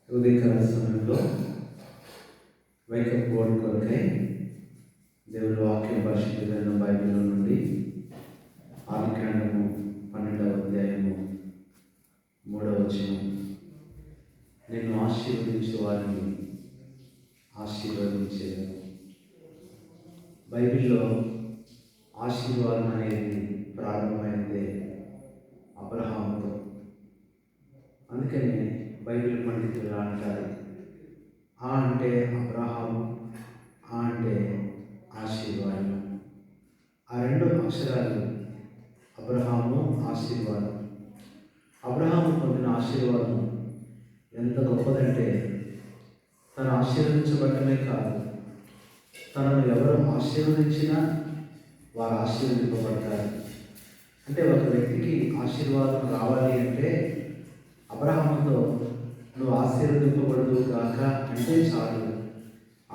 ఉదయకాల సమయంలో wake up board కొరకై దేవుని వాక్యం పరిశుద్ధ గ్రంథం బైబిల్లో నుండి ఆదికాండము 12వ అధ్యాయము 3వ వచనం, నేను ఆశీర్వదించే వారిని ఆశీర్వదించేది. బైబిల్లో ఆశీర్వాదం అనేది ప్రారంభమైనదే అబ్రహాముతో. అందుకని బైబిల్ పండితులు అంటారు, ఆ అంటే అబ్రహాము, ఆ అంటే ఆశీర్వాదం. ఆ రెండు అక్షరాలు అబ్రహాము, ఆశీర్వాదం. అబ్రహాము పొందిన ఆశీర్వాదం ఎంత గొప్పదంటే, తను ఆశీర్వదించబడమే కాదు, తనను ఎవరు ఆశీర్వదించినా వారు ఆశీర్వదింపబడతారు. అంటే ఒక వ్యక్తికి ఆశీర్వాదం రావాలి అంటే అబ్రహాముతో నువ్వు ఆశీర్వదింపబడదు కాక అంటే చాలు,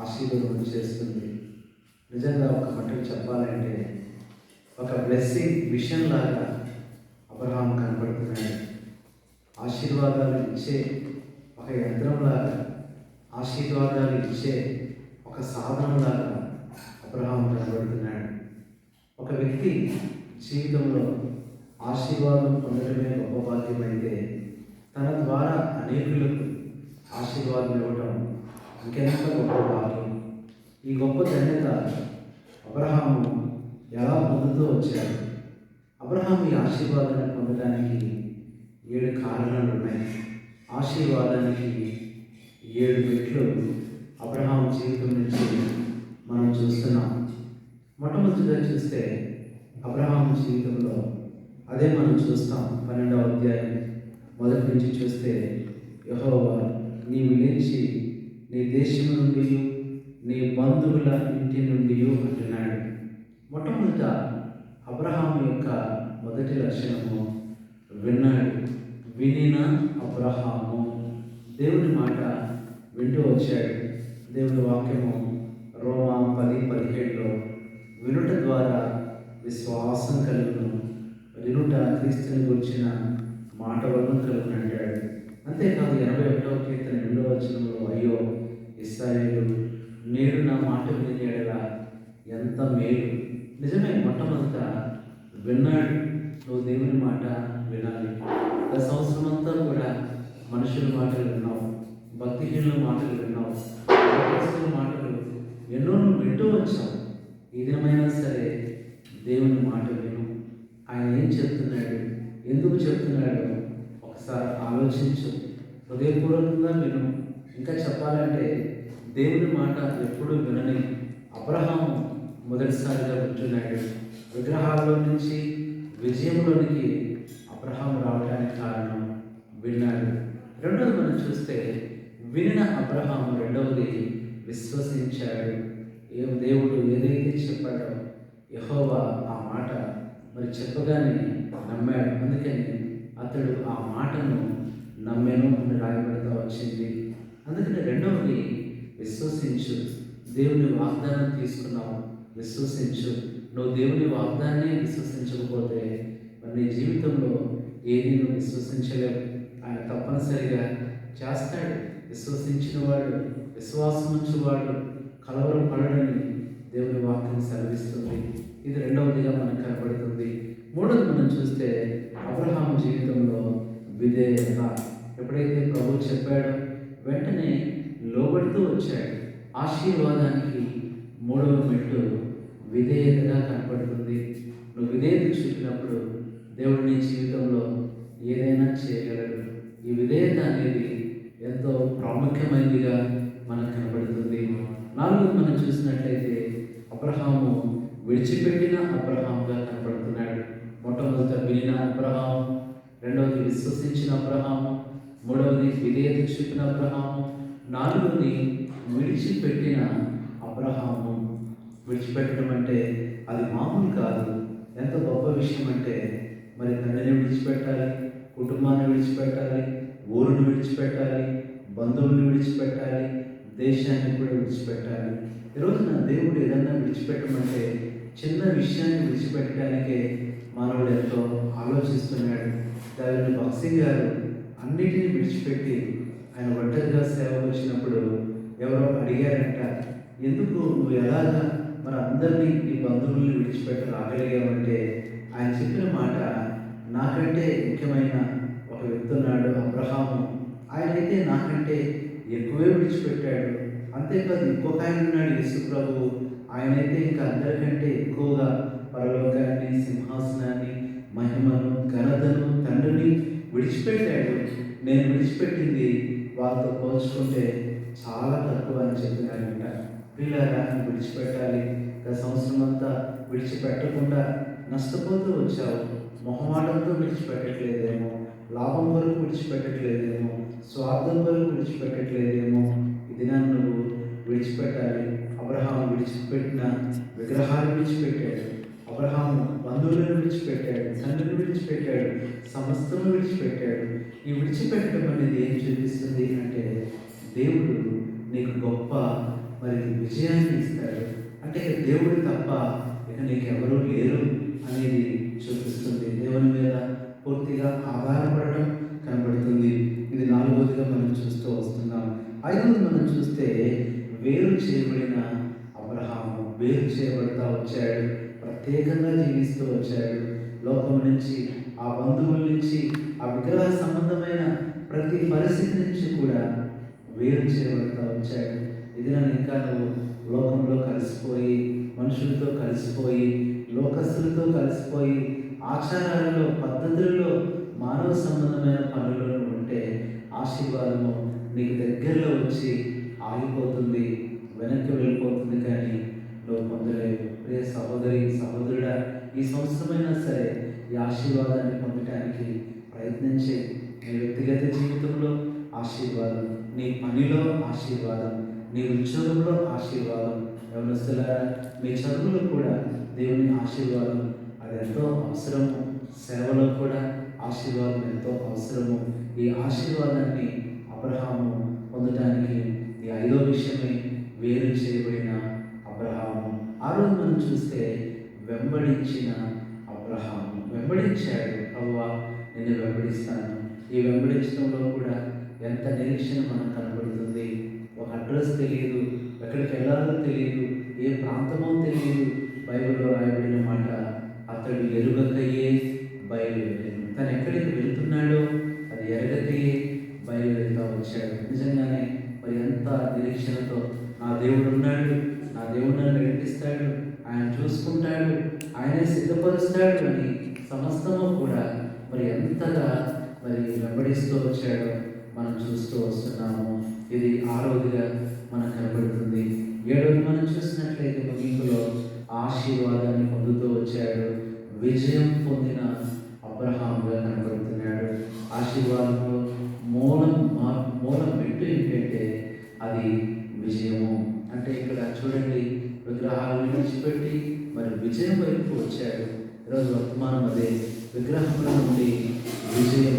ఆశీర్వాదం చేస్తుంది. నిజంగా ఒక మటుకు చెప్పాలంటే ఒక బ్లెస్సింగ్ మిషన్ లాగా అబ్రహాం కనపడుతున్నాడు. ఆశీర్వాదాలు ఇచ్చే ఒక యంత్రంలాగా, ఆశీర్వాదాలు ఇచ్చే ఒక సాధనంలాగా అబ్రహాం కనబడుతున్నాడు. ఒక వ్యక్తి జీవితంలో ఆశీర్వాదం పొందడమే గొప్ప భాగ్యమైతే, తన ద్వారా అనేకులకు ఆశీర్వాదం ఇవ్వడం ఇంకెంత గొప్ప భాగ్యం. ఈ గొప్ప ధన్యత అబ్రహాము ఎలా పొందుతూ వచ్చాడు? అబ్రహాము ఈ ఆశీర్వాదాన్ని పొందడానికి 7 కారణాలు ఉన్నాయి. ఆశీర్వాదానికి 7 మెట్లు అబ్రహాము జీవితం నుంచి మనం చూస్తున్నాం. మొట్టమొదటిగా చూస్తే అబ్రహాము జీవితంలో అదే మనం చూస్తాం. 12వ అధ్యాయం మొదటి నుంచి చూస్తే, యెహోవా నీవు లేచి నీ దేశం నుండి నీ బంధువుల ఇంటి నుండి అంటున్నాడు. మొట్టమొదట అబ్రహాము యొక్క మొదటి లక్షణము విన్నాడు. వినిన అబ్రహాము దేవుని మాట వింటూ వచ్చాడు. దేవుని వాక్యము రోమా 10:17లో వినుట ద్వారా విశ్వాసం కలుగును, వినుట క్రీస్తుని గురించిన మాట వలన కలుగును అంటాడు. అంతేకాదు 81వ కీర్తన 2వ వచనంలో, అయ్యో ఇశ్రాయేలు నేడు నా మాట విని ఎడల ఎంత మేలు. నిజమే, మొట్టమొదట విన్నాడు. నువ్వు దేవుని మాట వినాలి. గత సంవత్సరం అంతా కూడా మనుషుల మాటలు విన్నావు, భక్తిహీనుల మాటలు విన్నావు, మాటలు ఎన్నో నువ్వు వింటూ వచ్చావు. ఈ దినమైనా సరే దేవుని మాట విను. ఆయన ఏం చెప్తున్నాడు, ఎందుకు చెప్తున్నాడు ఒకసారి ఆలోచించు. హృదయపూర్వకంగా విను. ఇంకా చెప్పాలంటే దేవుని మాట ఎప్పుడు వినని అబ్రహాము మొదటిసారిగా వింటున్నాడు. విగ్రహాల్లో నుంచి విజయంలోనికి అబ్రహాము రావడానికి కారణం విన్నాడు. రెండవది మనం చూస్తే వినిన అబ్రహాము, రెండవది విశ్వసించాడు. దేవుడు ఏదైతే చెప్పాడో యెహోవా ఆ మాట మరి చెప్పగానే నమ్మాడు. అందుకని అతడు ఆ మాటను నమ్మెను అని రాయబడతా వచ్చింది. అందుకని రెండవది విశ్వసించు. దేవుని వాగ్దానం తీసుకున్నావు, విశ్వసించు. నువ్వు దేవుని వాగ్దానాన్ని విశ్వసించకపోతే మరి నీ జీవితంలో ఏది నువ్వు విశ్వసించలేవు. ఆయన తప్పనిసరిగా చేస్తాడు. విశ్వసించిన వాడు, విశ్వాసం ఉంచువాడు కలవరం పడడని దేవుని వాక్యం సెలవిస్తుంది. ఇది రెండవదిగా మనకు కనబడుతుంది. మూడవది మనం చూస్తే అబ్రహాము జీవితంలో విధేయత. ఎప్పుడైతే ప్రభువు చెప్పాడో వెంటనే లోబడుతూ వచ్చాడు. ఆశీర్వాదానికి 3వ మెట్టు విధేయతగా కనపడుతుంది. నువ్వు విధేయత చూపినప్పుడు దేవుడు నీ జీవితంలో ఏదైనా చేయగలడు. ఈ విధేయత అనేది ఎంతో ప్రాముఖ్యమైనదిగా మనకు కనబడుతుంది. 4వది మనం చూసినట్లయితే అబ్రహాము విడిచిపెట్టిన అబ్రహాముగా కనబడుతున్నాడు. మొట్టమొదట వినిన అబ్రహాము, రెండవది విశ్వసించిన అబ్రహాము, మూడవది విధేయత చూపిన అబ్రహాము, 4వది విడిచిపెట్టిన అబ్రహాము. విడిచిపెట్టడం అంటే అది మామూలు కాదు. ఎంత గొప్ప విషయం అంటే, మరి తండ్రిని విడిచిపెట్టాలి, కుటుంబాన్ని విడిచిపెట్టాలి, ఊరును విడిచిపెట్టాలి, బంధువులను విడిచిపెట్టాలి, దేశాన్ని కూడా విడిచిపెట్టాలి. ఈరోజున దేవుడు ఏదన్నా విడిచిపెట్టమంటే చిన్న విషయాన్ని విడిచిపెట్టడానికే మానవుడు ఎంతో ఆలోచిస్తున్నాడు. దాని భక్సింగ్ గారు అన్నిటినీ విడిచిపెట్టి ఆయన వంట మొదటగా సేవకు వచ్చినప్పుడు ఎవరో అడిగారంట, ఎందుకు నువ్వు ఎలాగా మరి అందరినీ నీ బంధువుల్ని విడిచిపెట్టి రాగలిగావంటే ఆయన చెప్పిన మాట, నాకంటే ముఖ్యమైన ఒక వ్యక్తి ఉన్నాడు అబ్రహాము. ఆయనైతే నాకంటే ఎక్కువే విడిచిపెట్టాడు. అంతేకాదు ఇంకొక ఆయన ఉన్నాడు యేసు ప్రభువు. ఆయనైతే ఇంకా అందరికంటే ఎక్కువగా పరలోకాన్ని, సింహాసనాన్ని, మహిమను, ఘనతను, తండ్రిని విడిచిపెట్టాడు. నేను విడిచిపెట్టింది వాళ్ళతో పోల్చుకుంటే చాలా తక్కువ అని చెప్పినారంట. పిల్లరా విడిచిపెట్టాలి. గత సంవత్సరం అంతా విడిచిపెట్టకుండా నష్టపోతూ వచ్చావు. మొహమాటంతో విడిచిపెట్టట్లేదేమో, లాభం కొరకు విడిచిపెట్టట్లేదేమో, స్వార్థం కొరకు విడిచిపెట్టట్లేదేమో. ఇది నన్ను నువ్వు విడిచిపెట్టాలి. అబ్రహాము విడిచిపెట్టిన విగ్రహాలు విడిచిపెట్టాడు. అబ్రహాము బంధువులను విడిచిపెట్టాడు, తండ్రిని విడిచిపెట్టాడు, సమస్తము విడిచిపెట్టాడు. ఈ విడిచిపెట్టడం అనేది ఏం చూపిస్తుంది అంటే, దేవుడు నీకు గొప్ప విజయాన్ని ఇస్తాడు. అంటే దేవుడు తప్ప ఇక నీకు ఎవరూ లేరు అనేది చూపిస్తుంది. దేవుని మీద పూర్తిగా ఆధారపడడం కనబడుతుంది. ఇది 4వదిగా మనం చూస్తూ వస్తున్నాం. 5వది మనం చూస్తే వేరు చేయబడిన అబ్రహాము వేరు చేయబడతా వచ్చాడు. ప్రత్యేకంగా జీవిస్తూ వచ్చాడు. లోకం నుంచి, ఆ బంధువుల నుంచి, ఆ విగ్రహ సంబంధమైన ప్రతి పరిస్థితి నుంచి కూడా వేరు చేయబడతా వచ్చాడు. ఇది నన్ను ఇంకా నువ్వు లోకంలో కలిసిపోయి, మనుషులతో కలిసిపోయి, లోకస్తులతో కలిసిపోయి, ఆచారాలలో, పద్ధతుల్లో, మానవ సంబంధమైన పనులలో ఉంటే ఆశీర్వాదము నీకు దగ్గరలో వచ్చి ఆగిపోతుంది, వెనక్కి వెళ్ళిపోతుంది, కానీ నువ్వు పొందలేవు. ప్రియ సహోదరి, సహోదరుడా, ఈ సంవత్సరమైనా సరే ఈ ఆశీర్వాదాన్ని పొందడానికి ప్రయత్నించే. నీ వ్యక్తిగత జీవితంలో ఆశీర్వాదం, నీ పనిలో ఆశీర్వాదం, నీ ఉద్యోగంలో ఆశీర్వాదం, యవనస్తులారా మీ చదువులో కూడా దేవుని ఆశీర్వాదం అది ఎంతో అవసరము. సేవలో కూడా ఆశీర్వాదం ఎంతో అవసరము. ఈ ఆశీర్వాదాన్ని అబ్రహాము పొందడానికి ఈ 5వ విషయమే వేరు చేయబడిన అబ్రహాము. ఆ రోజు మనం చూస్తే వెంబడించిన అబ్రహాము వెంబడించాడు. ప్రభువా నేను వెంబడిస్తాను. ఈ వెంబడించడంలో కూడా ఎంత నిరీక్షణ మనకు కనబడుతుంది. ఒక అడ్రస్ తెలియదు, ఎక్కడికి వెళ్ళాలో తెలియదు, ఏ ప్రాంతమో తెలియదు. బైబిల్లో రాయబడిన మాట, అతడు ఎరుగకయే బయలుదేరాడు. తను ఎక్కడికి వెళ్తున్నాడో అది ఎరగకయే బయలుదేరుతూ వచ్చాడు. నిజంగానే ఎంత నిరీక్షణతో నా దేవుడు ఉన్నాడు, నా దేవుడు నన్ను నడిపిస్తాడు, ఆయన చూసుకుంటాడు, ఆయనే సిద్ధపరుస్తాడు అని సమస్తము కూడా ఎంతగా వెంబడిస్తూ వచ్చాడో మనం చూస్తూ వస్తున్నాము. ఇది 6వదిగా మనకు కనబడుతుంది. 7వది మనం చూసినట్లయితే ముగింపులో ఆశీర్వాదాన్ని పొందుతూ వచ్చాడు. విజయం పొందిన అబ్రహాముగా కనబడుతున్నాడు. ఆశీర్వాదంలో మూలం మెట్టు ఏంటంటే అది విజయము. అంటే ఇక్కడ చూడండి, విగ్రహాలను విడిచిపెట్టి విజయం వైపు వచ్చాడు. ఈరోజు వర్తమానం అదే, విగ్రహముల నుండి విజయం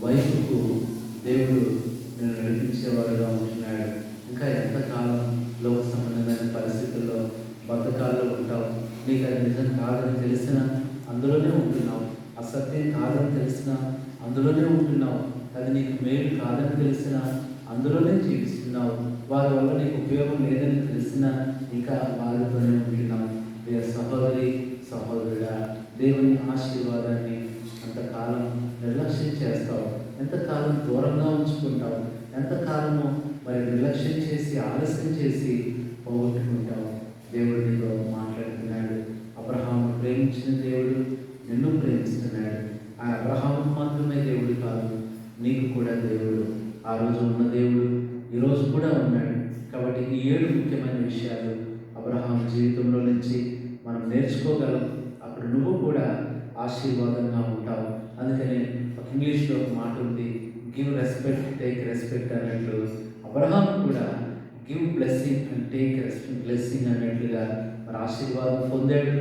వైపుకు దేవుడు నేను నడిపించేవాడుగా ఉంటున్నాడు. ఇంకా ఎంతకాలం లోక సంబంధమైన పరిస్థితుల్లో బద్ధకాల్లో ఉంటావు. నీకు అది నిజం కాదని తెలిసినా అందులోనే ఉంటున్నావు. అసత్యం కాదని తెలిసినా అందులోనే ఉంటున్నావు. అది నీకు మేలు కాదని తెలిసినా అందులోనే జీవిస్తున్నావు. వారి వల్ల నీకు ఉపయోగం లేదని తెలిసినా ఇంకా వారితోనే ఉంటున్నావు. సహోదరి, సహోదరుడా, దేవుని ఆశీర్వాదాన్ని అంతకాలం నిర్లక్ష్యం చేస్తావు, ఎంతకాలం దూరంగా ఉంచుకుంటావు, ఎంతకాలము నిర్లక్ష్యం చేసి ఆలస్యం చేసి పోగొట్టుకుంటావు. దేవుడు నీతో మాట్లాడుతున్నాడు. అబ్రహాము ప్రేమించిన దేవుడు నిన్ను ప్రేమిస్తున్నాడు. ఆ అబ్రహాము మాత్రమే దేవుడు కాదు, నీకు కూడా దేవుడు. ఆ రోజు ఉన్న దేవుడు ఈరోజు కూడా ఉన్నాడు. కాబట్టి ఈ 7 ముఖ్యమైన విషయాలు అబ్రహాము జీవితంలో నుంచి మనం నేర్చుకోగలం. అప్పుడు నువ్వు కూడా ఆశీర్వాదంగా ఉంటావు. అందుకని ఒక ఇంగ్లీష్లో ఒక మాట ఉంది, గివ్ రెస్పెక్ట్, టేక్ రెస్పెక్ట్ అన్నట్లు అబ్రహాము కూడా give blessing and take blessing అన్నట్లుగా ఆశీర్వాదం పొందాడు.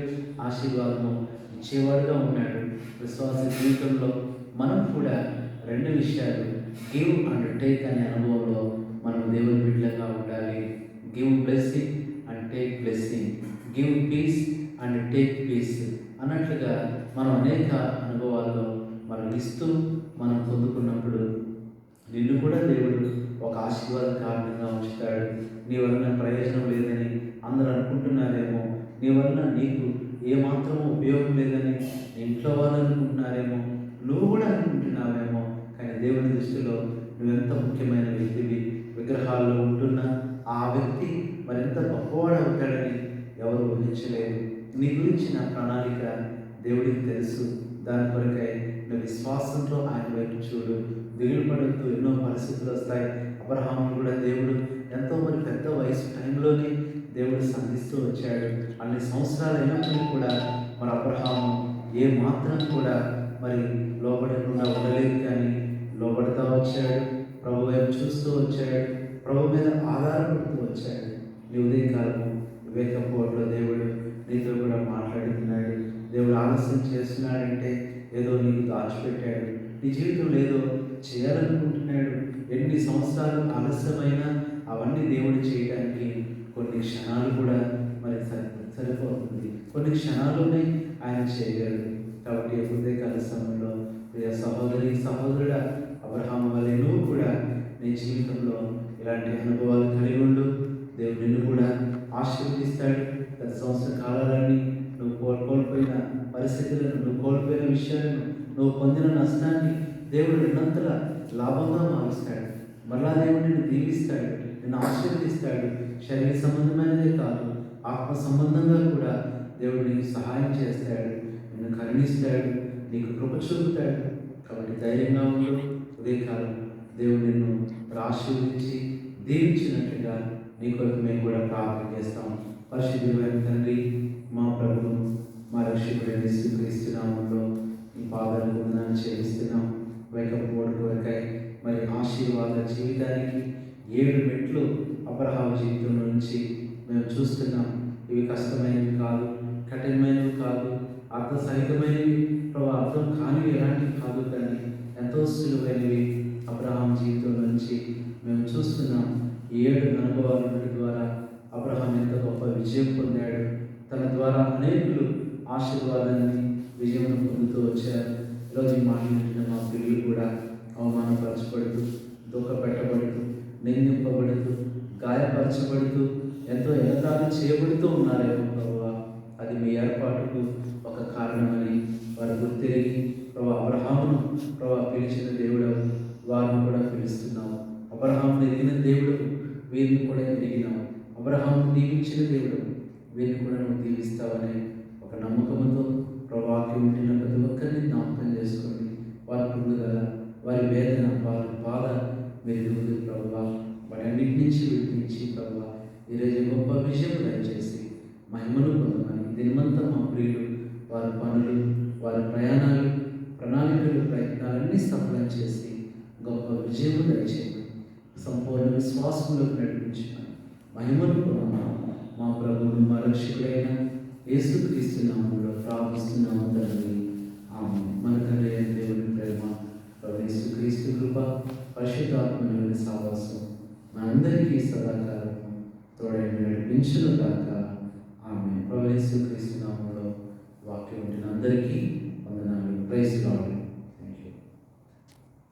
ఆశీర్వాదము ఇచ్చేవాడుగా ఉన్నాడు. విశ్వాస జీవితంలో మనం కూడా 2 విషయాలు, గివ్ అండ్ టేక్ అనే అనుభవంలో మనం దేవుని బిడ్డలుగా ఉండాలి. Give blessing and take blessing, give peace and take peace అన్నట్లుగా మనం అనేక అనుభవాల్లో ఇస్తూ మనం పొందుకున్నప్పుడు నిన్ను కూడా దేవుడు ఒక నీ వలన ప్రయోజనం లేదని అందరూ అనుకుంటున్నారేమో, నీ వలన నీకు ఏమాత్రం ఉపయోగం లేదని ఇంట్లో వాళ్ళు అనుకుంటున్నారేమో, నువ్వు కూడా అనుకుంటున్నావేమో. కానీ దేవుని దృష్టిలో నువ్వెంత ముఖ్యమైన వ్యక్తివి. విగ్రహాల్లో ఉంటున్న ఆ వ్యక్తి మరింత గొప్పవాడు అవుతాడని ఎవరు ఊహించలేరు. నీ గురించి నా ప్రణాళిక దేవుడికి తెలుసు. దాని కొరకై నువ్వు విశ్వాసంతో ఆయన వైపు చూడు. దిగులు పడుతూ ఎన్నో పరిస్థితులు వస్తాయి. అబ్రహామును కూడా దేవుడు ఎంతో పెద్ద వయసు టైంలోనే దేవుడు సంధిస్తూ వచ్చాడు. అన్ని సంవత్సరాలు అయినప్పటికీ కూడా మరి అబ్రహాము ఏ మాత్రం కూడా లోబడకుండా ఉండలేదు. కానీ లోబడతా వచ్చాడు, ప్రభు వైపు చూస్తూ వచ్చాడు, ప్రభు మీద ఆధారపడుతూ వచ్చాడు. నీ ఉదయకాలము వివేకపోవడంలో దేవుడు నీతో కూడా మాట్లాడుతున్నాడు. దేవుడు ఆలస్యం చేస్తున్నాడంటే ఏదో నీకు దాచిపెట్టాడు. నీ జీవితంలో ఏదో చేయాలనుకుంటున్నాడు. ఎన్ని సంవత్సరాలు ఆలస్యమైనా అవన్నీ దేవుడు చేయడానికి కొన్ని క్షణాలు కూడా సరిపోతుంది. కొన్ని క్షణాల్లోనే ఆయన చేయగలడు. కాబట్టి ఉదయకాల సమయంలో ప్రియ సహోదరి సహోదరుడా, అబ్రహాము వలె నువ్వు కూడా నీ జీవితంలో ఇలాంటి అనుభవాలు కలిగి ఉండు. దేవుడు నిన్ను కూడా ఆశీర్వదిస్తాడు. గత సంవత్సర కాలాలన్నీ నువ్వు కోల్పోయిన పరిస్థితులను, నువ్వు కోల్పోయిన విషయాలను, నువ్వు పొందిన నష్టాన్ని దేవుడు రెండంతల లాభంగా మారుస్తాడు. మరలా దేవుడు నిన్ను దీవిస్తాడు, నిన్ను ఆశీర్వదిస్తాడు. శరీర సంబంధమైనదే కాదు, ఆత్మ సంబంధంగా కూడా దేవుడు నీకు సహాయం చేస్తాడు, నిన్ను కరుణిస్తాడు, నీకు కృప చూపుతాడు. కాబట్టి ధైర్యంగా ఉండు. ఉదయకాలం దేవుడు నిన్ను ఆశీర్వదించి దీవించినట్లుగా నీ కొరకు మేము కూడా ప్రార్థన చేస్తాం. పరిశుద్ధమైన తండ్రి, మా ప్రభువు మా రక్షకుడైన యేసుక్రీస్తు నామములో ఈ పాదాలు వందనాలు చెల్లిస్తున్నాం. వేకపోవడం కొరకై మరి ఆశీర్వాద జీవితానికి 7 మెట్లు అబ్రహాము జీవితం నుంచి మేము చూస్తున్నాం. ఇవి కష్టమైనవి కాదు, కఠినమైనవి కాదు, అర్థసహితమైనవి, అర్థం కానివి ఎలాంటివి కాదు. కానీ ఎంతో సులువైనవి అబ్రహాం జీవితం నుంచి మేము చూస్తున్నాం. 7 అనుభవాల ద్వారా అబ్రహాం ఎంత గొప్ప విజయం పొందాడు. తన ద్వారా అనేకులు ఆశీర్వాదాన్ని, విజయం పొందుతూ వచ్చారు. ఈరోజు ఈ మాట్లాడిన మా పిల్లలు కూడా అవమానపరచబడుతూ, దుఃఖపెట్టబడుతూ, నిందింపబడుతూ, గాయపరచబడుతూ, ఎంతో ఎగతాళి చేయబడుతూ ఉన్నారేమో ప్రభువా. అది మీ ఏర్పాటుకు ఒక కారణమని వారు గుర్తిరిగి అబ్రహామును పిలిచిన దేవుడు, వారిని కూడా పిలుస్తున్నావు. అబ్రహామును ఎదిగిన దేవుడు, వీరిని కూడా ఎదిగినావు. అబ్రహామును దీవించిన దేవుడు, వీరిని కూడా నువ్వు దీవిస్తావనే ఒక నమ్మకంతో వాక్యం ఉంటున్న ప్రతి ఒక్కరిని జ్ఞాపకం చేసుకోండి. వారి ముందుగా వారి వేదన, వారి బాధ మీరు దిగుదు ప్రభువా. వారి అన్నింటి నుంచి విడిపించి ప్రభువా ఈరోజు గొప్ప విజయం దయచేసి మహిమను పొందమని దినమంతా మా ప్రియులు వారి పనులు, వారి ప్రయాణాలు, ప్రణాళికలు, ప్రయత్నాలన్నీ సఫలం చేసి గొప్ప విజయం దయచేయమని, సంపూర్ణ విశ్వాసంలోకి నడిపించమని మహిమను పొందమని మా ప్రభువును మా రక్షకుడైన యేసుక్రీస్తు నామములో ప్రార్థిస్తున్నాము తండ్రి. ఆమేన్. మన తండ్రి అయిన దేవుని ప్రేమ, ప్రభు యేసుక్రీస్తు కృప, పరిశుద్ధాత్మ సహవాసం మనందరికీ సదాకాలం తోడై నడిపించును గాక. ఆమేన్. ప్రభు యేసుక్రీస్తు నామములో వాక్యం ఉంటున్న అందరికీ వందనాలు. Praise lord.